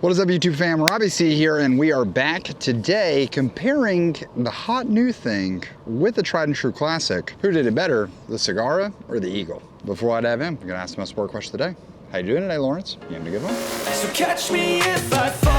What is up, YouTube fam? Robbie C here, and we are back today comparing the hot new thing with the tried and true classic. Who did it better, the Cigarra or the Eagle? Before I dive in, I'm gonna ask the most important question today. How you doing today, Lawrence? You having a good one? So catch me if I fall.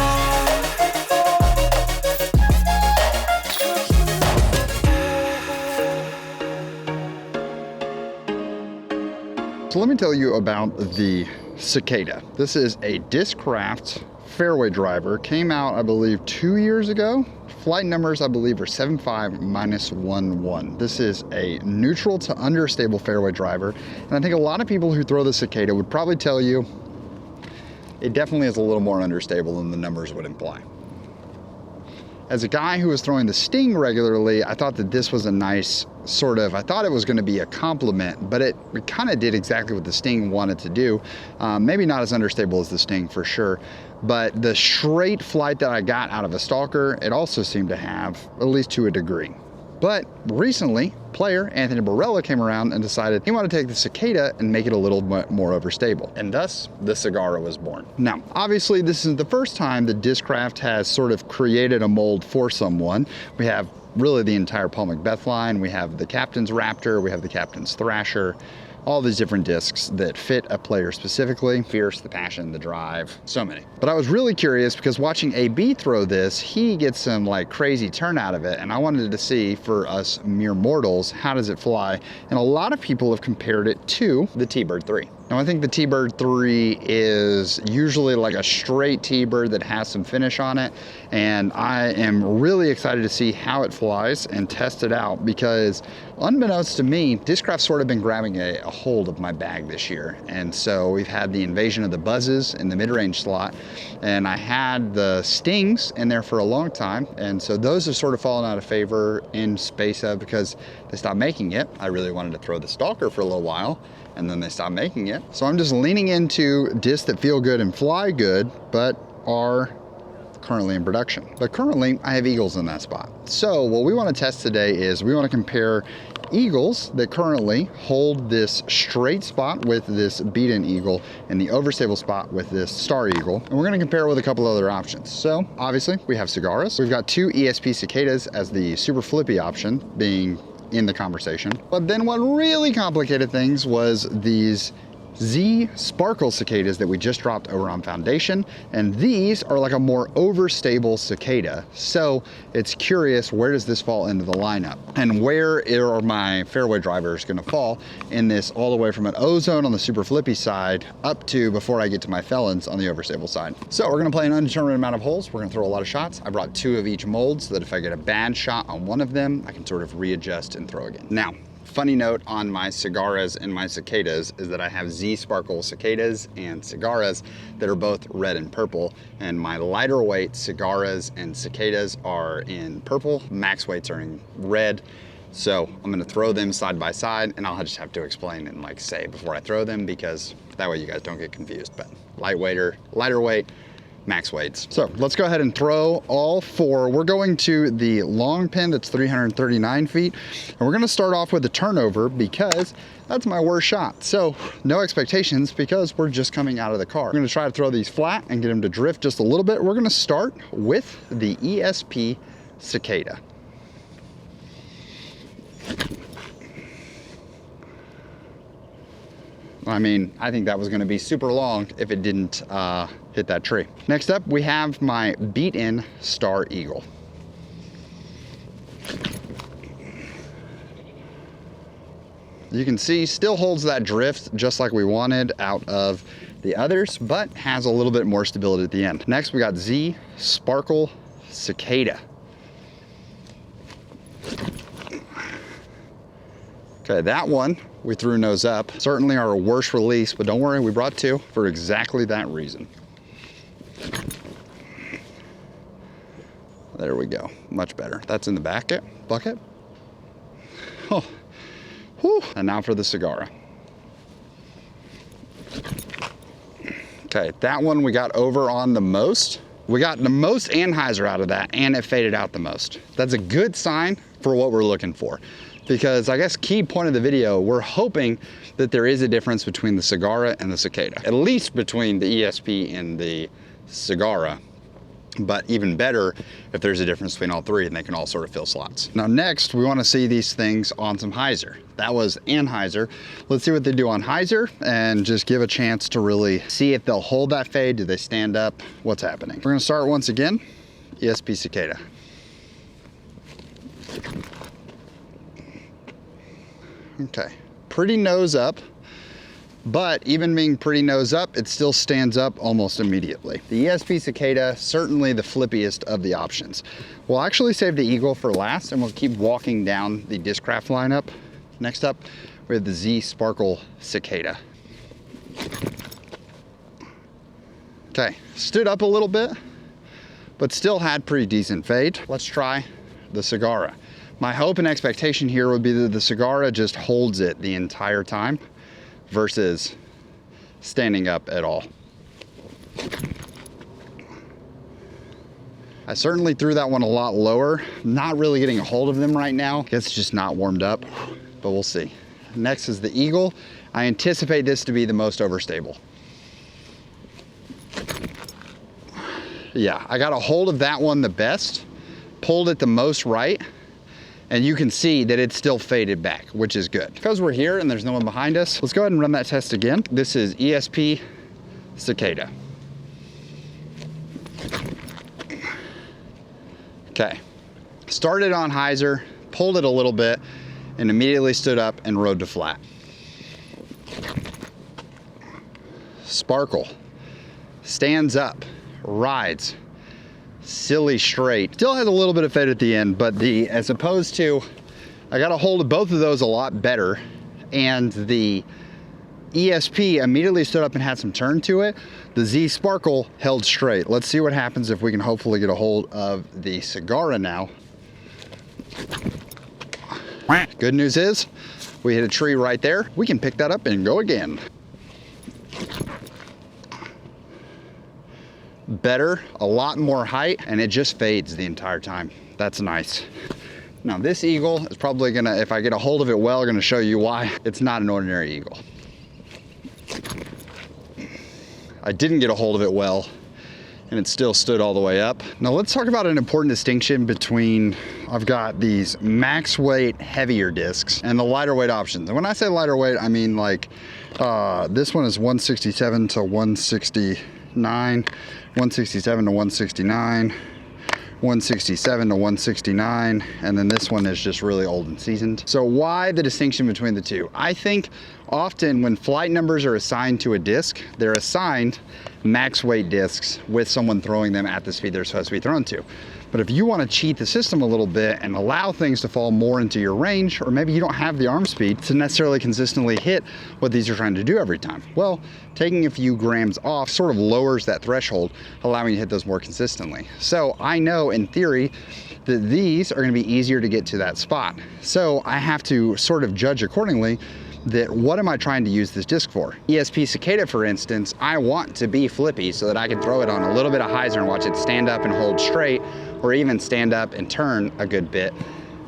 So let me tell you about the Cicada. This is a Discraft Fairway driver. Came out, I believe, 2 years ago. Flight numbers, I believe, are 75-11. This is a neutral to understable fairway driver. And I think a lot of people who throw the Cicada would probably tell you it definitely is a little more understable than the numbers would imply. As a guy who was throwing the Sting regularly, I thought that this was a nice sort of, I thought it was gonna be a compliment, but it kind of did exactly what the Sting wanted to do. Maybe not as understable as the Sting for sure, but the straight flight that I got out of a Stalker, it also seemed to have, at least to a degree. But recently, player Anthony Barella came around and decided he wanted to take the Cicada and make it a little bit more overstable. And thus, the Cigarra was born. Now, obviously, this isn't the first time that Discraft has sort of created a mold for someone. We have really the entire Paul Macbeth line. We have the Captain's Raptor, we have the Captain's Thrasher, all these different discs that fit a player specifically. Fierce, the Passion, the Drive, so many. But I was really curious because watching AB throw this, he gets some like crazy turn out of it, and I wanted to see for us mere mortals, how does it fly? And a lot of people have compared it to the T-Bird 3. Now I think the T-Bird 3 is usually like a straight T-Bird that has some finish on it, and I am really excited to see how it flies and test it out because unbeknownst to me, Discraft's sort of been grabbing a hold of my bag this year. And so we've had the invasion of the buzzes in the mid-range slot, and I had the Stings in there for a long time, and so those have sort of fallen out of favor in space of because they stopped making it. I really wanted to throw the Stalker for a little while, and then they stopped making it. So I'm just leaning into discs that feel good and fly good, but are currently in production. But currently I have Eagles in that spot. So what we want to test today is we want to compare Eagles that currently hold this straight spot with this beat-in Eagle and the overstable spot with this Star Eagle. And we're going to compare it with a couple other options. So obviously we have Cigarras. We've got two ESP Cicadas as the super flippy option being in the conversation. But then what really complicated things was these Z Sparkle Cicadas that we just dropped over on Foundation, and these are like a more overstable Cicada. So it's curious, where does this fall into the lineup? And where are my fairway drivers gonna fall in this, all the way from an ozone on the super flippy side up to before I get to my felons on the overstable side. So we're gonna play an undetermined amount of holes. We're gonna throw a lot of shots. I brought two of each mold so that if I get a bad shot on one of them, I can sort of readjust and throw again. Now, funny note on my Cigarras and my Cicadas is that I have Z Sparkle Cicadas and Cigarras that are both red and purple, and my lighter weight Cigarras and Cicadas are in purple, max weights are in red. So I'm gonna throw them side by side, and I'll just have to explain and like say before I throw them, because that way you guys don't get confused. But lighter weight, max weights. So let's go ahead and throw all four. We're going to the long pin that's 339 feet. And we're gonna start off with a turnover because that's my worst shot. So no expectations because we're just coming out of the car. We're gonna try to throw these flat and get them to drift just a little bit. We're gonna start with the ESP Cicada. I mean, I think that was gonna be super long if it didn't hit that tree. Next up, we have my beat-in Star Eagle. You can see, still holds that drift just like we wanted out of the others, but has a little bit more stability at the end. Next, we got Z Sparkle Cicada. Okay, that one we threw nose up. Certainly our worst release, but don't worry, we brought two for exactly that reason. There we go, much better. That's in the bucket. Oh, whew. And now for the Cigarra. Okay, that one we got over on the most. We got the most and Hyzer out of that, and it faded out the most. That's a good sign for what we're looking for. Because I guess key point of the video, we're hoping that there is a difference between the Cigarra and the Cicada, at least between the ESP and the Cigarra. But even better if there's a difference between all three and they can all sort of fill slots. Now next, we want to see these things on some Hyzer. That was an Hyzer. Let's see what they do on Hyzer and just give a chance to really see if they'll hold that fade. Do they stand up? What's happening? We're gonna start once again, ESP Cicada. Okay, pretty nose up. But even being pretty nose up, it still stands up almost immediately. The ESP Cicada, certainly the flippiest of the options. We'll actually save the Eagle for last and we'll keep walking down the Discraft lineup. Next up, we have the Z Sparkle Cicada. Okay, stood up a little bit, but still had pretty decent fade. Let's try the Cigarra. My hope and expectation here would be that the Cigarra just holds it the entire time versus standing up at all. I certainly threw that one a lot lower. Not really getting a hold of them right now. It's just not warmed up, but we'll see. Next is the Eagle. I anticipate this to be the most overstable. Yeah, I got a hold of that one the best, pulled it the most right, and you can see that it's still faded back, which is good. Because we're here and there's no one behind us, let's go ahead and run that test again. This is ESP Cicada. Okay, started on Hyzer, pulled it a little bit, and immediately stood up and rode to flat. Sparkle, stands up, rides, silly straight. Still has a little bit of fade at the end, but as opposed to, I got a hold of both of those a lot better, and the ESP immediately stood up and had some turn to it. The Z Sparkle held straight. Let's see what happens if we can hopefully get a hold of the Cigarra now. Good news is, we hit a tree right there. We can pick that up and go again. Better, a lot more height, and it just fades the entire time. That's nice. Now this Eagle is probably gonna, if I get a hold of it well, gonna show you why it's not an ordinary Eagle. I didn't get a hold of it well, and it still stood all the way up. Now let's talk about an important distinction between, I've got these max weight heavier discs and the lighter weight options. And when I say lighter weight, I mean like, this one is 167 to 169, 167 to 169, 167 to 169, and then this one is just really old and seasoned. So why the distinction between the two? I think often when flight numbers are assigned to a disc, they're assigned max weight discs with someone throwing them at the speed they're supposed to be thrown to. But if you want to cheat the system a little bit and allow things to fall more into your range, or maybe you don't have the arm speed to necessarily consistently hit what these are trying to do every time, well, taking a few grams off sort of lowers that threshold, allowing you to hit those more consistently. So I know in theory that these are going to be easier to get to that spot. So I have to sort of judge accordingly that what am I trying to use this disc for? ESP Cicada, for instance, I want to be flippy so that I can throw it on a little bit of Hyzer and watch it stand up and hold straight, or even stand up and turn a good bit,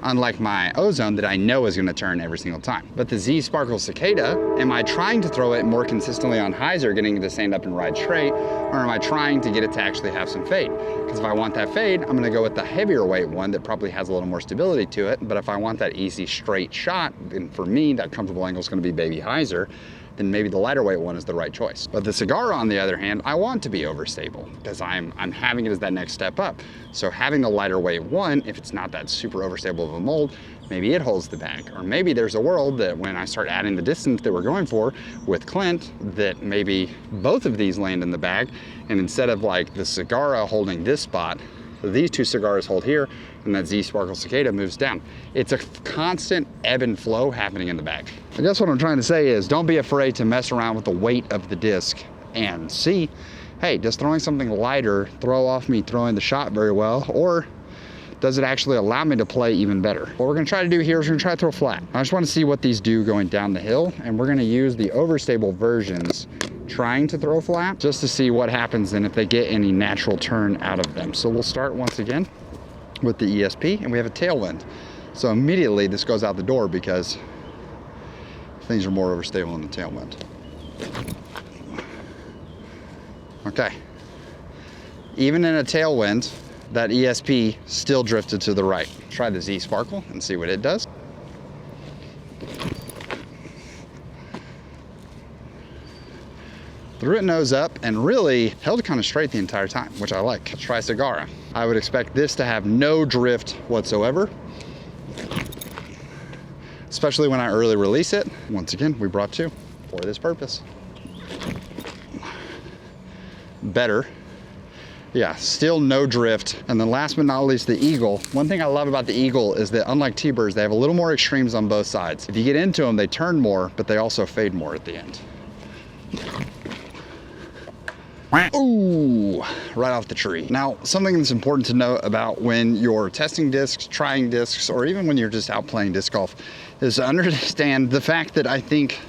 unlike my Ozone that I know is gonna turn every single time. But the Z Sparkle Cicada, am I trying to throw it more consistently on Hyzer, getting it to stand up and ride straight, or am I trying to get it to actually have some fade? Because if I want that fade, I'm gonna go with the heavier weight one that probably has a little more stability to it. But if I want that easy straight shot, then for me, that comfortable angle is gonna be baby Hyzer, then maybe the lighter weight one is the right choice. But the Cigarra, on the other hand, I want to be overstable because I'm having it as that next step up. So having the lighter weight one, if it's not that super overstable of a mold, maybe it holds the bag. Or maybe there's a world that when I start adding the distance that we're going for with Clint, that maybe both of these land in the bag, and instead of like the Cigarra holding this spot, these two Cigarras hold here, and that Z Sparkle Cicada moves down. It's a constant ebb and flow happening in the bag. I guess what I'm trying to say is don't be afraid to mess around with the weight of the disc and see, hey, does throwing something lighter throw off me throwing the shot very well, or does it actually allow me to play even better? What we're gonna try to do here is we're gonna try to throw flat. I just wanna see what these do going down the hill, and we're gonna use the overstable versions trying to throw flat just to see what happens and if they get any natural turn out of them. So we'll start once again with the ESP, and we have a tailwind. So immediately this goes out the door because things are more overstable in the tailwind. Okay, even in a tailwind, that ESP still drifted to the right. Try the Z Sparkle and see what it does. Threw it nose up and really held it kind of straight the entire time, which I like. Let's try Cigarra. I would expect this to have no drift whatsoever, especially when I early release it. Once again, we brought two for this purpose. Better. Yeah, still no drift. And then last but not least, the Eagle. One thing I love about the Eagle is that unlike T-Birds, they have a little more extremes on both sides. If you get into them, they turn more, but they also fade more at the end. Ooh, right off the tree. Now, something that's important to note about when you're testing discs, trying discs, or even when you're just out playing disc golf is to understand the fact that I think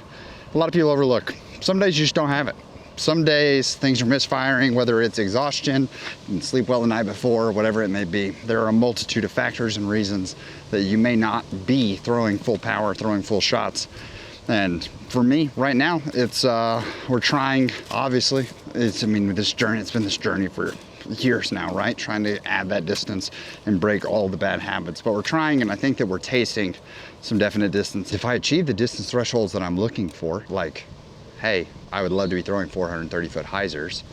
a lot of people overlook. Some days you just don't have it. Some days things are misfiring, whether it's exhaustion, and sleep well the night before, whatever it may be. There are a multitude of factors and reasons that you may not be throwing full power, throwing full shots. And for me, right now, it's we're trying. Obviously, it's this journey. It's been this journey for years now, right? Trying to add that distance and break all the bad habits. But we're trying, and I think that we're tasting some definite distance. If I achieve the distance thresholds that I'm looking for, like, hey, I would love to be throwing 430-foot Hyzers.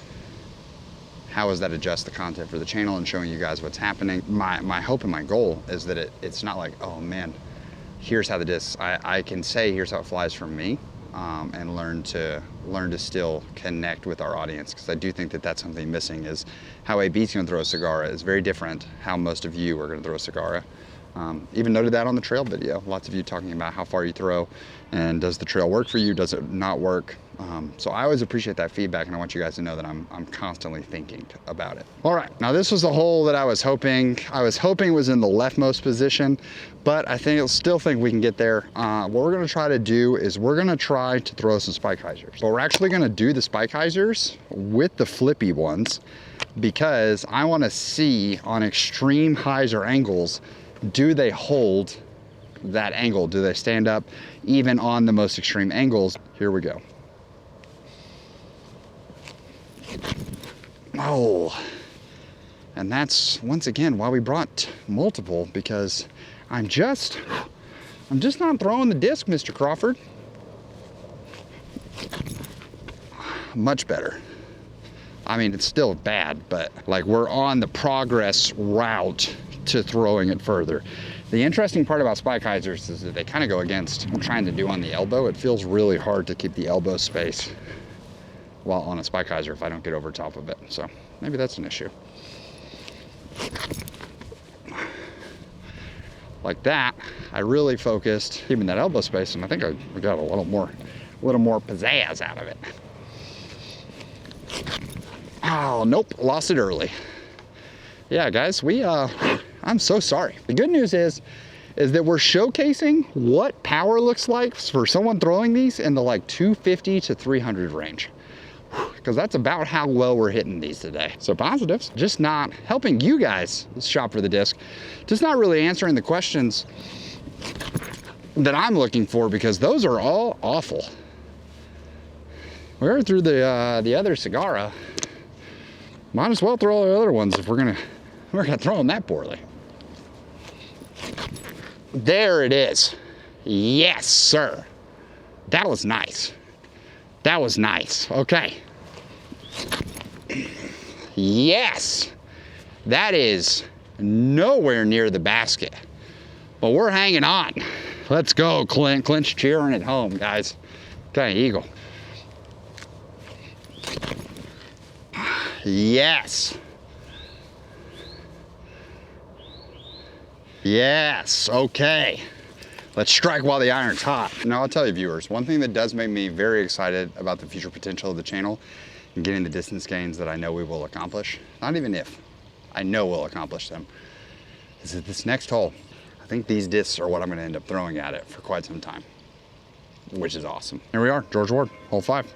How does that adjust the content for the channel and showing you guys what's happening? My hope and my goal is that it's not like, oh man, here's how the disc, I can say here's how it flies for me, and learn to still connect with our audience, because I do think that that's something missing, is how AB's gonna throw a Cigarra is very different how most of you are gonna throw a Cigarra. Even noted that on the trail video, lots of you talking about how far you throw and does the trail work for you, does it not work? So I always appreciate that feedback, and I want you guys to know that I'm constantly thinking about it. All right, now this was the hole that I was hoping was in the leftmost position, but I still think we can get there. What we're gonna try to do is we're gonna try to throw some spike Hyzers. But we're actually gonna do the spike Hyzers with the flippy ones, because I wanna see on extreme Hyzer angles, do they hold that angle? Do they stand up even on the most extreme angles? Here we go. Oh, and that's once again why we brought multiple, because I'm just not throwing the disc, Mr. Crawford. Much better. I mean, it's still bad, but like, we're on the progress route to throwing it further. The interesting part about spike Hyzers is that they kind of go against what I'm trying to do on the elbow. It feels really hard to keep the elbow space while on a spike Hyzer if I don't get over top of it. So maybe that's an issue. Like that, I really focused keeping that elbow space, and I think we got a little more pizzazz out of it. Oh, nope, lost it early. Yeah, guys, I'm so sorry. The good news is that we're showcasing what power looks like for someone throwing these in the like 250 to 300 range, because that's about how well we're hitting these today. So positives, just not helping you guys shop for the disc, just not really answering the questions that I'm looking for, because those are all awful. We already threw the other Cigarra. Might as well throw all the other ones if we're gonna throw them that poorly. There it is. Yes, sir. That was nice. That was nice. Okay. Yes. That is nowhere near the basket, but we're hanging on. Let's go, Clint. Clint's cheering at home, guys. Okay, Eagle. Yes. Yes, okay. Let's strike while the iron's hot. Now, I'll tell you, viewers, one thing that does make me very excited about the future potential of the channel and getting the distance gains that I know we will accomplish, not even if, I know we'll accomplish them, is that this next hole, I think these discs are what I'm gonna end up throwing at it for quite some time, which is awesome. Here we are, George Ward, hole 5.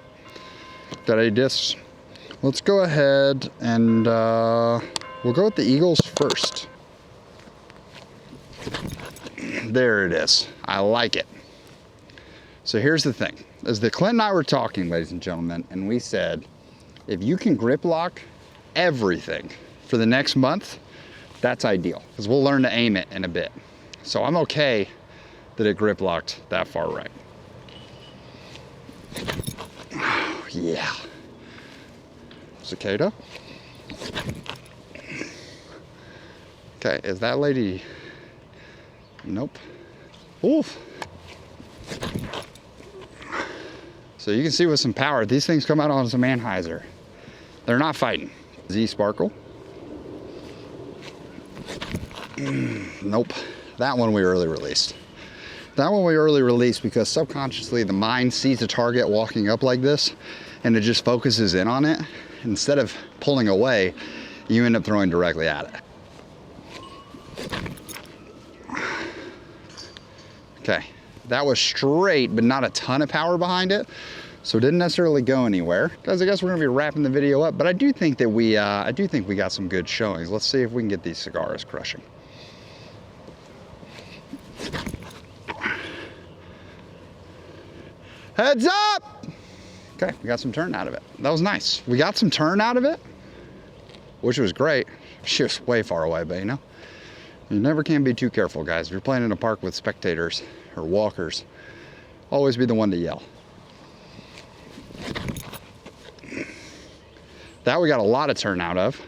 Got 8 discs. Let's go ahead and we'll go with the Eagles first. There it is. I like it. So here's the thing, is that Clint and I were talking, ladies and gentlemen, and we said, if you can grip lock everything for the next month, that's ideal, because we'll learn to aim it in a bit. So I'm okay that it grip locked that far right. Yeah. Cicada. Okay, is that lady? Nope. Oof. So you can see with some power, these things come out on some Hyzer. They're not fighting. Z Sparkle. Nope. That one we early released. That one we early released because subconsciously the mind sees a target walking up like this and it just focuses in on it. Instead of pulling away, you end up throwing directly at it. Okay, that was straight, but not a ton of power behind it. So it didn't necessarily go anywhere. Guys, I guess we're gonna be wrapping the video up, but I do think that we got some good showings. Let's see if we can get these Cigarras crushing. Heads up! Okay, we got some turn out of it. That was nice. We got some turn out of it, which was great. She was way far away, but you know, you never can be too careful, guys. If you're playing in a park with spectators or walkers, always be the one to yell. That we got a lot of turn out of,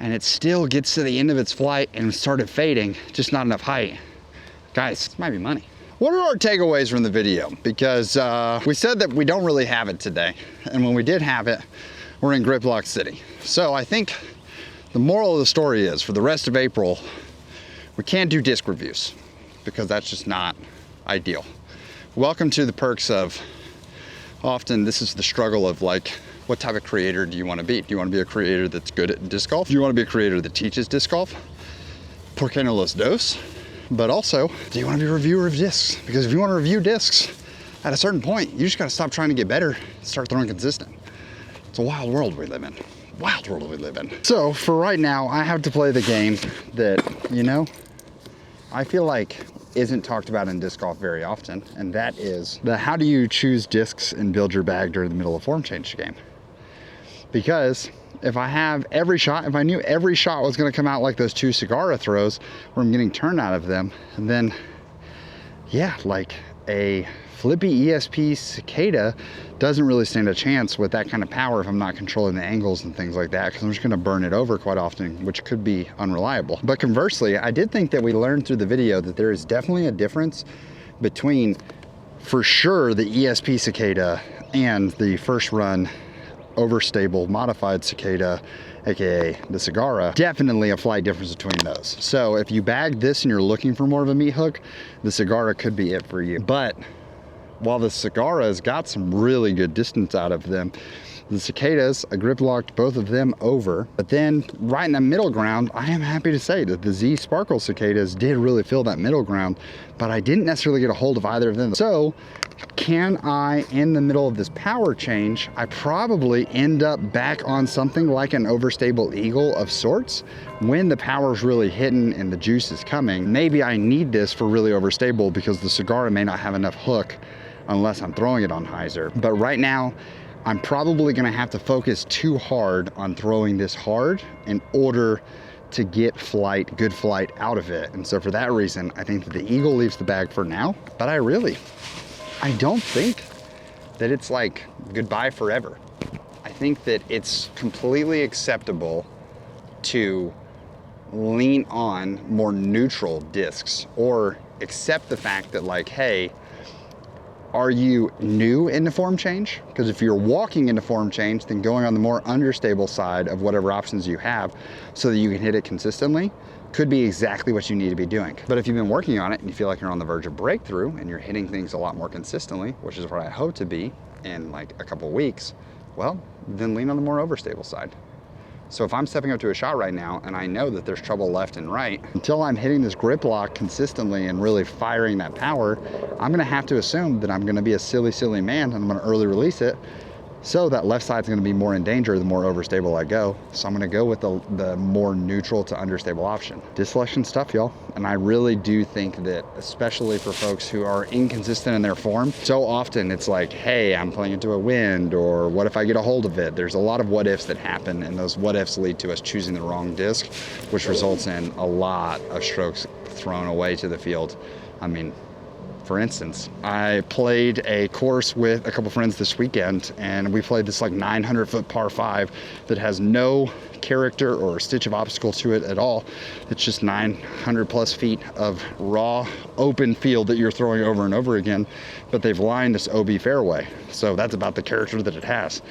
and it still gets to the end of its flight and started fading, just not enough height. Guys, this might be money. What are our takeaways from the video? Because we said that we don't really have it today, and when we did have it, we're in Grip Lock City. So I think the moral of the story is, for the rest of April, we can't do disc reviews because that's just not ideal. Welcome to the perks of, often this is the struggle of like, what type of creator do you want to be? Do you want to be a creator that's good at disc golf? Do you want to be a creator that teaches disc golf? Por qué no los dos? But also, do you want to be a reviewer of discs? Because if you want to review discs, at a certain point, you just got to stop trying to get better and start throwing consistent. It's a wild world we live in. Wild world we live in. So for right now, I have to play the game that, you know, I feel like isn't talked about in disc golf very often, and that is the how do you choose discs and build your bag during the middle of form change game. Because if I have every shot, if I knew every shot was gonna come out like those two Cigarra throws where I'm getting turn out of them, and then, yeah, like a flippy ESP Cicada doesn't really stand a chance with that kind of power if I'm not controlling the angles and things like that, because I'm just gonna burn it over quite often, which could be unreliable. But conversely, I did think that we learned through the video that there is definitely a difference between, for sure, the ESP Cicada and the first run overstable modified Cicada, aka the Cigarra. Definitely a flight difference between those. So if you bag this and you're looking for more of a meat hook, the Cigarra could be it for you. But while the Cigarra's got some really good distance out of them, the Cicadas, I grip locked both of them over. But then right in the middle ground, I am happy to say that the Z Sparkle Cicadas did really fill that middle ground, but I didn't necessarily get a hold of either of them. So can I, in the middle of this power change, I probably end up back on something like an overstable Eagle of sorts when the power's really hitting and the juice is coming. Maybe I need this for really overstable because the Cigarra may not have enough hook unless I'm throwing it on Hyzer. But right now, I'm probably gonna have to focus too hard on throwing this hard in order to get flight, good flight out of it. And so for that reason, I think that the Eagle leaves the bag for now, but I don't think that it's like goodbye forever. I think that it's completely acceptable to lean on more neutral discs or accept the fact that like, hey, are you new into form change? Because if you're walking into form change, then going on the more understable side of whatever options you have so that you can hit it consistently could be exactly what you need to be doing. But if you've been working on it and you feel like you're on the verge of breakthrough and you're hitting things a lot more consistently, which is what I hope to be in like a couple weeks, well, then lean on the more overstable side. So if I'm stepping up to a shot right now and I know that there's trouble left and right, until I'm hitting this grip lock consistently and really firing that power, I'm gonna have to assume that I'm gonna be a silly, silly man and I'm gonna early release it So that left side's gonna be more in danger the more overstable I go. So I'm gonna go with the more neutral to understable option. Disc selection's tough, y'all. And I really do think that, especially for folks who are inconsistent in their form, so often it's like, hey, I'm playing into a wind, or what if I get a hold of it? There's a lot of what ifs that happen, and those what ifs lead to us choosing the wrong disc, which results in a lot of strokes thrown away to the field. I mean, for instance, I played a course with a couple friends this weekend, and we played this like 900-foot par 5 that has no character or stitch of obstacle to it at all. It's just 900 plus feet of raw open field that you're throwing over and over again, but they've lined this OB fairway. So that's about the character that it has.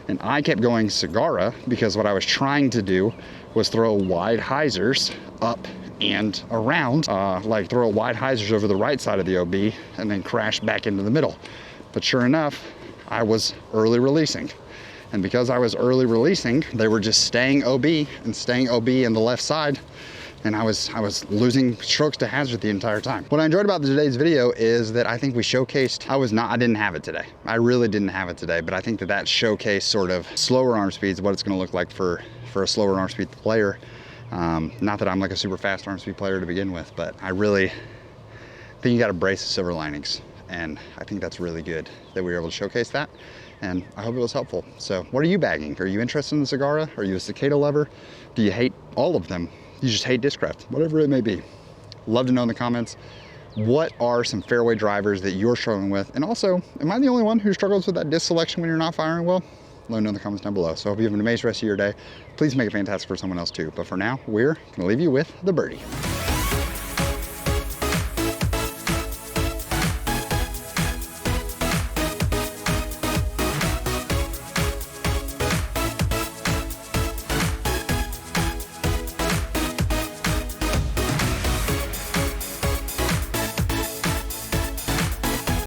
And I kept going Cigarra because what I was trying to do was throw wide Hyzers up and around, like throw wide Hyzers over the right side of the OB and then crash back into the middle. But sure enough, I was early releasing. And because I was early releasing, they were just staying OB and staying OB in the left side. And I was losing strokes to hazard the entire time. What I enjoyed about today's video is that I think we showcased, I didn't have it today. I really didn't have it today, but I think that showcased sort of slower arm speeds, what it's gonna look like for a slower arm speed player. Not that I'm like a super fast arm speed player to begin with, but I really think you got to brace the silver linings. And I think that's really good that we were able to showcase that. And I hope it was helpful. So what are you bagging? Are you interested in the Cigarra? Are you a Cicada lover? Do you hate all of them? You just hate Discraft, whatever it may be. Love to know in the comments, what are some fairway drivers that you're struggling with? And also, am I the only one who struggles with that disc selection when you're not firing well? Let me know in the comments down below. So I hope you have an amazing rest of your day. Please make it fantastic for someone else too. But for now, we're gonna leave you with the birdie.